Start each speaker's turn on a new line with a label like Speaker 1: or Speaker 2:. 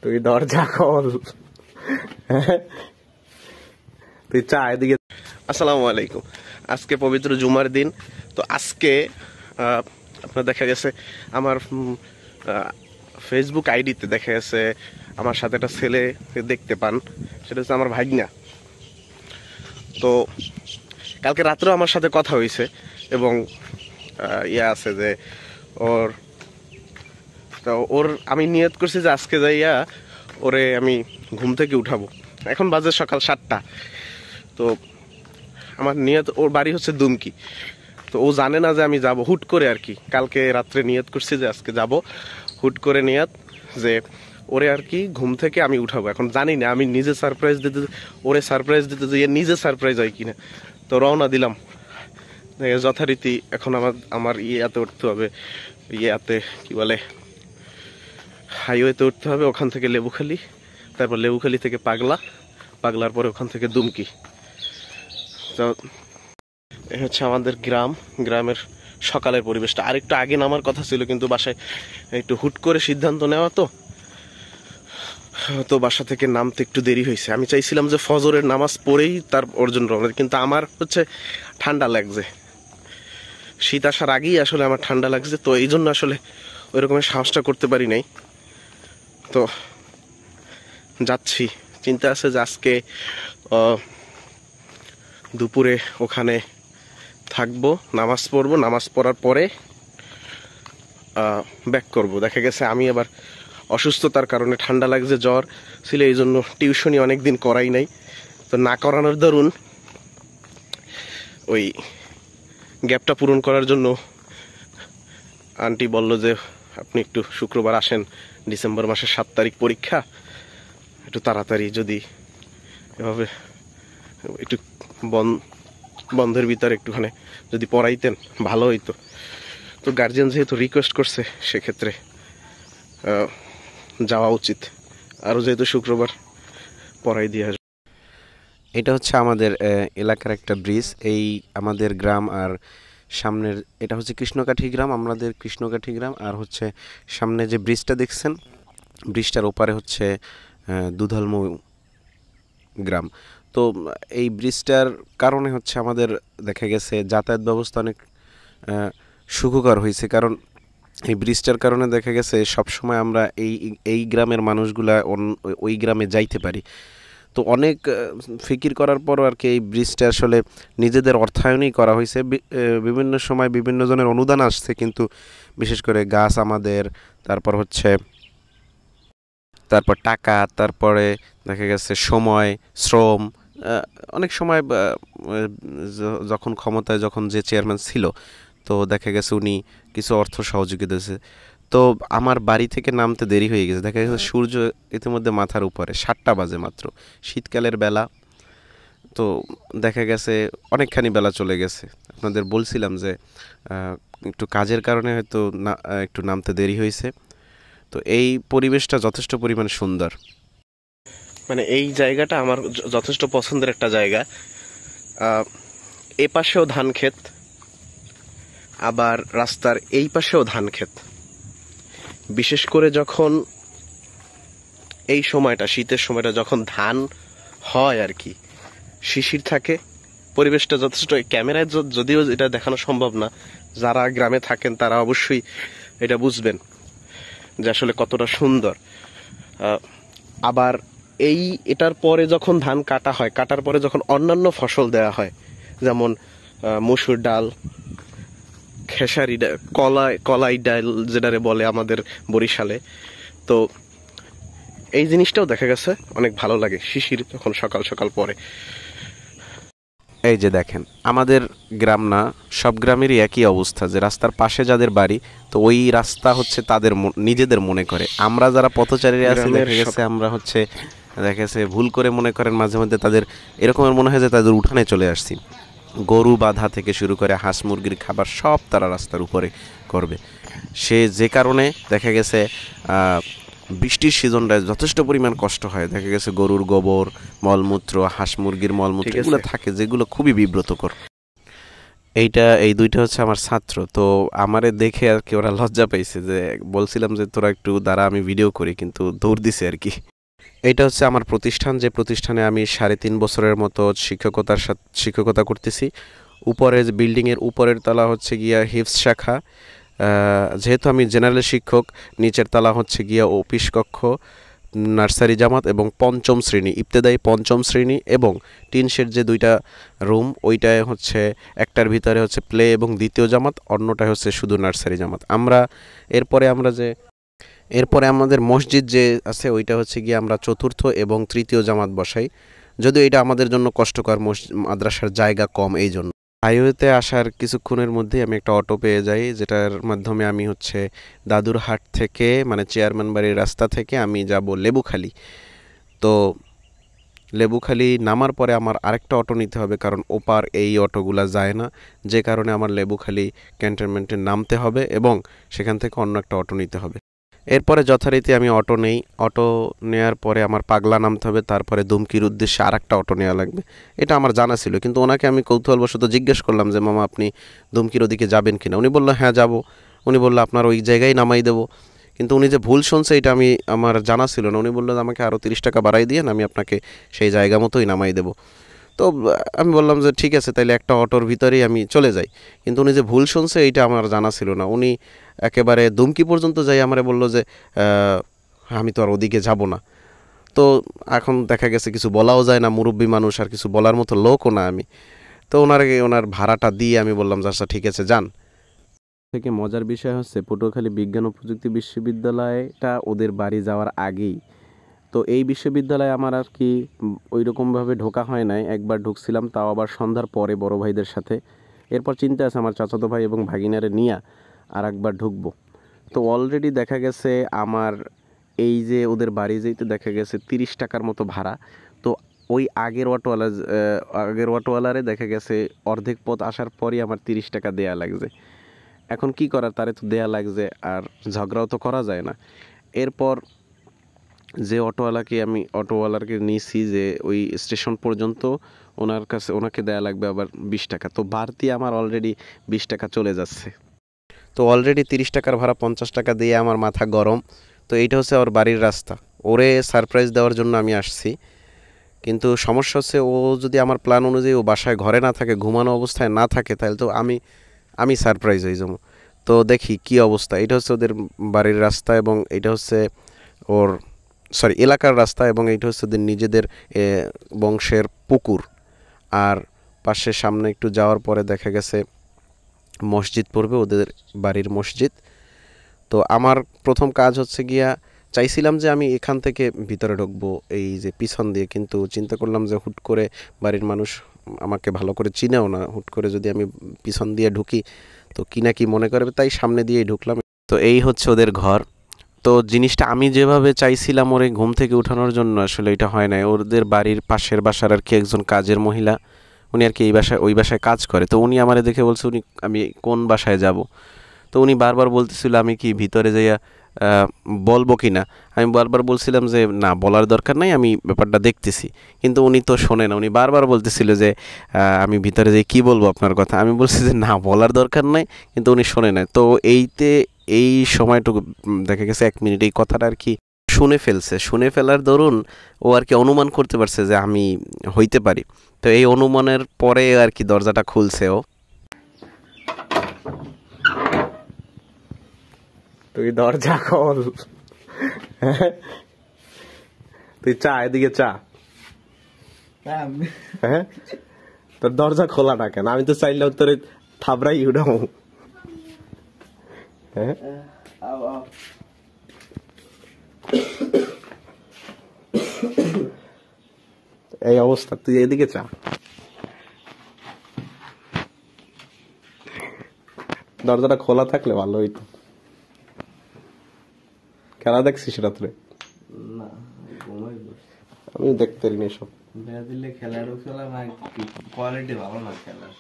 Speaker 1: তুই দরজা খোল, তুই চা এদিকে। আসসালামু আলাইকুম। আজকে পবিত্র জুমার দিন। তো আজকে আপনার দেখা গেছে আমার ফেসবুক আইডিতে দেখা গেছে আমার সাথে একটা ছেলে দেখতে পান, সেটা হচ্ছে আমার ভাগনা। তো কালকে রাত্রেও আমার সাথে কথা হয়েছে এবং আছে যে ওর আমি নিয়ত করছি যে আজকে যাইয়া ওরে আমি ঘুম থেকে উঠাবো। এখন বাজে সকাল 7টা। তো আমার নিয়ত, ওর বাড়ি হচ্ছে দুমকি। তো ও জানে না যে আমি যাব, হুট করে আর কি। কালকে রাত্রে নিয়ত করছি যে আজকে যাব, হুট করে নিয়ত যে ওরে আর কি ঘুম থেকে আমি উঠাবো। এখন জানি না আমি নিজে সারপ্রাইজ দিতে, ওরে সারপ্রাইজ দিতে যে নিজে সারপ্রাইজ হয় কিনা। তো রওনা দিলাম যথারীতি। এখন আমার ইয়াতে উঠতে হবে, ইয়াতে কি বলে, হাইওয়েতে উঠতে হবে। ওখান থেকে লেবুখালি, তারপর লেবুখালি থেকে পাগলার পরে ওখান থেকে দুমকি। তো এই হচ্ছে আমাদের গ্রামের সকালের পরিবেশটা। আরেকটু আগে নামার কথা ছিল, কিন্তু বাসায় একটু হুট করে সিদ্ধান্ত নেওয়া, তো বাসা থেকে নামতে একটু দেরি হয়েছে। আমি চাইছিলাম যে ফজরের নামাজ পড়েই তার অর্জন রওনা, কিন্তু আমার হচ্ছে ঠান্ডা লাগছে। শীত আসার আগেই আসলে আমার ঠান্ডা লাগছে, তো এই জন্য আসলে ওই রকমের সাহসটা করতে পারি নাই। তো যাচ্ছি, চিন্তা আছে যে আজকে দুপুরে ওখানে থাকবো, নামাজ পড়বো, নামাজ পড়ার পরে ব্যাক করব। দেখা গেছে আমি আবার অসুস্থতার কারণে ঠান্ডা লাগছে, জ্বর ছিল, এই জন্য টিউশনি অনেকদিন করাই নাই। তো না করানোর দরুন ওই গ্যাপটা পূরণ করার জন্য আন্টি বলল যে আপনি একটু শুক্রবার আসেন, ডিসেম্বর মাসের 7 তারিখ পরীক্ষা, একটু তাড়াতাড়ি যদি এভাবে একটু বন্ধের ভিতরে একটুখানি যদি পড়াইতেন ভালো হইতো। তো গার্জিয়ান যেহেতু রিকোয়েস্ট করছে, সেক্ষেত্রে যাওয়া উচিত। আরও যেহেতু শুক্রবার পড়াই দিয়ে আসবে।
Speaker 2: এটা হচ্ছে আমাদের এলাকার একটা ব্রিজ। এই আমাদের গ্রাম আর সামনের, এটা হচ্ছে কৃষ্ণকাঠি গ্রাম, আমাদের কৃষ্ণকাঠি গ্রাম। আর হচ্ছে সামনে যে ব্রিজটা দেখছেন, ব্রিজটার ওপারে হচ্ছে দুধালমৌ গ্রাম। তো এই ব্রিজটার কারণে হচ্ছে আমাদের দেখা গেছে যাতায়াত ব্যবস্থা অনেক সুখকর হয়েছে। কারণ এই ব্রিজটার কারণে দেখা গেছে সবসময় আমরা এই গ্রামের মানুষগুলা ওই গ্রামে যাইতে পারি। তো অনেক ফিকির করার পরও আর কি এই ব্রিজটা আসলে নিজেদের অর্থায়নেই করা হয়েছে। বিভিন্ন সময় বিভিন্ন জনের অনুদান আসছে, কিন্তু বিশেষ করে গাছ আমাদের, তারপর টাকা, তারপরে দেখা গেছে সময়, শ্রম। অনেক সময় যখন ক্ষমতায় যখন যে চেয়ারম্যান ছিল, তো দেখা গেছে উনি কিছু অর্থ সহযোগিতা দিয়েছে। তো আমার বাড়ি থেকে নামতে দেরি হয়ে গেছে। দেখা গেছে সূর্য ইতিমধ্যে মাথার উপরে, 7টা বাজে মাত্র, শীতকালের বেলা। তো দেখা গেছে অনেকখানি বেলা চলে গেছে। আপনাদের বলছিলাম যে একটু কাজের কারণে হয়তো একটু নামতে দেরি হয়েছে। তো এই পরিবেশটা যথেষ্ট পরিমাণে সুন্দর।
Speaker 1: মানে এই জায়গাটা আমার যথেষ্ট পছন্দের একটা জায়গা। এ পাশেও ধান ক্ষেত, আবার রাস্তার এই পাশেও ধান ক্ষেত। বিশেষ করে যখন এই সময়টা, শীতের সময়টা, যখন ধান হয় আর কি, শিশির থাকে, পরিবেশটা যথেষ্ট। ক্যামেরায় যদিও এটা দেখানো সম্ভব না, যারা গ্রামে থাকেন তারা অবশ্যই এটা বুঝবেন যে আসলে কতটা সুন্দর। আবার এটার পরে যখন ধান কাটা হয়, কাটার পরে যখন অন্যান্য ফসল দেয়া হয়, যেমন মসুর ডাল, খেসারি ডাল, কলাই ডাল যেটারে বলে আমাদের বরিশালে, তো এই জিনিসটাও দেখা গেছে অনেক ভালো লাগে শিশির যখন সকাল সকাল পরে।
Speaker 2: এই যে দেখেন, আমাদের গ্রাম না, সব গ্রামেরই একই অবস্থা, যে রাস্তার পাশে যাদের বাড়ি, তো ওই রাস্তা হচ্ছে তাদের নিজেদের মনে করে। আমরা যারা পথচারীরা আছি, দেখা গেছে ভুল করে মনে করেন মাঝে মধ্যে তাদের এরকমের মনে হয় যে তাদের উঠানে চলে আসছি। গরু বাঁধা থেকে শুরু করে হাঁস মুরগির খাবার সব তারা রাস্তার উপরে করবে। সে যে কারণে দেখা গেছে বৃষ্টির সিজনটায় যথেষ্ট পরিমাণ কষ্ট হয়। দেখা গেছে গরুর গোবর, মলমূত্র, হাঁস মুরগির মলমূত্র এগুলো থাকে, যেগুলো খুবই বিব্রতকর। এই দুইটা হচ্ছে আমার ছাত্র। তো আমারে দেখে আর কি ওরা লজ্জা পাইছে, যে বলছিলাম যে তোরা একটু দাঁড়া আমি ভিডিও করি, কিন্তু দৌড় দিছে আর কি। এইটা হচ্ছে আমার প্রতিষ্ঠান, যে প্রতিষ্ঠানে আমি 3.5 বছরের মতো শিক্ষকতা করতেছি। উপরে যে বিল্ডিংয়ের উপরের তলা হচ্ছে গিয়া হিফজ শাখা। যেহেতু আমি জেনারেল শিক্ষক, নিচের তলা হচ্ছে গিয়া অফিস কক্ষ, নার্সারি জামাত এবং পঞ্চম শ্রেণী, ইবতেদায়ী পঞ্চম শ্রেণী, এবং টিন শেড যে দুইটা রুম, ওইটায় হচ্ছে একটার ভিতরে হচ্ছে প্লে এবং দ্বিতীয় জামাত, অন্যটায় হচ্ছে শুধু নার্সারি জামাত। এরপরে আমাদের মসজিদ যে আছে ওইটা হচ্ছে গিয়ে আমরা চতুর্থ এবং তৃতীয় জামাত বসাই, যদিও এটা আমাদের জন্য কষ্টকর, মাদ্রাসার জায়গা কম এই জন্য। হাইওয়েতে আসার কিছুক্ষণের মধ্যেই আমি একটা অটো পেয়ে যাই, যেটার মাধ্যমে আমি হচ্ছে দাদুরহাট থেকে, মানে চেয়ারম্যান বাড়ির রাস্তা থেকে আমি যাব লেবুখালী। তো লেবুখালী নামার পরে আমার আরেকটা অটো নিতে হবে, কারণ ওপার এই অটোগুলা যায় না, যে কারণে আমার লেবুখালী ক্যান্টনমেন্টে নামতে হবে এবং সেখান থেকে অন্য একটা অটো নিতে হবে। এরপরে যথারীতি আমি অটো নেই। অটো নেওয়ার পরে আমার পাগলা নামতে হবে, তারপরে দুমকির উদ্দেশ্যে আরেকটা অটো নেওয়া লাগবে। এটা আমার জানা ছিল, কিন্তু ওনাকে আমি কৌতূহলবশত জিজ্ঞেস করলাম যে মামা আপনি দুমকির ওদিকে যাবেন কিনা। উনি বললো হ্যাঁ যাব। উনি বললো আপনার ওই জায়গায় নামাই দেবো। কিন্তু উনি যে ভুল শুনছে এটা আমার জানা ছিল না। উনি বললো আমাকে আরও 30 টাকা বাড়াই দিয়েন, আমি আপনাকে সেই জায়গা মতোই নামাই দেবো। তো আমি বললাম যে ঠিক আছে, তাইলে একটা অটোর ভিতরেই আমি চলে যাই। কিন্তু উনি যে ভুল শুনছে এইটা আমার জানা ছিল না। উনি একেবারে দুমকি পর্যন্ত যাই আমারে বলল যে আমি তো আর ওদিকে যাব না। তো এখন দেখা গেছে কিছু বলাও যায় না, মুরব্বী মানুষ, আর কিছু বলার মতো লোকও না আমি। তো ওনার ভাড়াটা দিয়ে আমি বললাম যে আচ্ছা ঠিক আছে যান। থেকে মজার বিষয় হচ্ছে পটুয়াখালী বিজ্ঞান ও প্রযুক্তি বিশ্ববিদ্যালয়টা ওদের বাড়ি যাওয়ার আগেই। তো এই বিশ্ববিদ্যালয়ে আমার আর কি ওই রকমভাবে ঢোকা হয় নাই। একবার ঢুকছিলাম, তাও আবার সন্ধ্যার পরে বড় ভাইদের সাথে। এরপর চিন্তা আছে আমার চাচাতো ভাই এবং ভাগিনারে নিয়ে আর একবার ঢুকবো। তো অলরেডি দেখা গেছে আমার এই যে ওদের বাড়ি যেতে দেখা গেছে 30 টাকার মতো ভাড়া। তো ওই আগের অটোওয়ালারে দেখা গেছে অর্ধেক পথ আসার পরই আমার 30 টাকা দেয়া লাগছে। এখন কি করার, তারে তো দেয়া লাগছে, আর ঝগড়াও তো করা যায় না। এরপর যে অটোওয়ালাকে নিয়েছি যে ওই স্টেশন পর্যন্ত, ওনাকে দেয়া লাগবে আবার 20 টাকা। তো বাড়তি আমার অলরেডি 20 টাকা চলে যাচ্ছে। তো অলরেডি 30 টাকার ভাড়া 50 টাকা দিয়ে আমার মাথা গরম। তো এইটা হচ্ছে ওর বাড়ির রাস্তা। ওরে সারপ্রাইজ দেওয়ার জন্য আমি আসছি, কিন্তু সমস্যা হচ্ছে ও যদি আমার প্ল্যান অনুযায়ী ও বাসায় ঘরে না থাকে, ঘুমানো অবস্থায় না থাকে, তাহলে তো আমি সারপ্রাইজ হয়ে যাবো। তো দেখি কি অবস্থা। এটা হচ্ছে ওদের বাড়ির রাস্তা, এবং এটা হচ্ছে ওর এলাকার রাস্তা, এবং এইটা হচ্ছে ওদের নিজেদের বংশের পুকুর। আর পাশে সামনে একটু যাওয়ার পরে দেখা গেছে মসজিদ পড়বে, ওদের বাড়ির মসজিদ। তো আমার প্রথম কাজ হচ্ছে গিয়া, চাইছিলাম যে আমি এখান থেকে ভিতরে ঢুকবো এই যে পিছন দিয়ে, কিন্তু চিন্তা করলাম যে হুট করে বাড়ির মানুষ আমাকে ভালো করে চিনেও না, হুট করে যদি আমি পিছন দিয়ে ঢুকি তো কি না কি মনে করবে, তাই সামনে দিয়েই ঢুকলাম। তো এই হচ্ছে ওদের ঘর। তো জিনিসটা আমি যেভাবে চাইছিলাম ওরে ঘুম থেকে উঠানোর জন্য, আসলে এটা হয় না। ওদের বাড়ির পাশের বাসার আর কি একজন কাজের মহিলা, উনি আর কি ওই বাসায় কাজ করে। তো উনি আমারে দেখে বলছে আমি কোন বাসায় যাব। তো উনি বারবার বলতেছিল আমি কি ভিতরে যাইয়া বলবো কি না। আমি বারবার বলছিলাম যে না, বলার দরকার নাই, আমি ব্যাপারটা দেখতেছি। কিন্তু উনি তো শোনে না, উনি বারবার বলতেছিল যে আমি ভিতরে যাই কি বলবো আপনার কথা। আমি বলছি যে না, বলার দরকার নাই, কিন্তু উনি শোনে না। তো এই সময়টুকু দেখা গেছে 1 মিনিট এই কথাটা আর কি শুনে ফেলার দরুন ও আর কি অনুমান করতে পারছে যে আমি হইতে পারি। তো এই অনুমানের পরে আর কি দরজাটা খুলছে ও। তুই দরজা খোল, তুই চা এদিকে চা। হ্যাঁ, তোর দরজা খোলা না কেন? আমি তো চাইলাম তোর থাবড়াই উঠাও। হ্যাঁ, এই অবস্থা, তুই এদিকে চা। দরজাটা খোলা থাকলে ভালো হইতো। খেলা দেখছিস রাত্রে?
Speaker 3: না,
Speaker 2: আমি দেখতে পারিনি সব।
Speaker 3: দিলে খেলারও খেলা না, কোয়ালিটি ভালো না খেলার।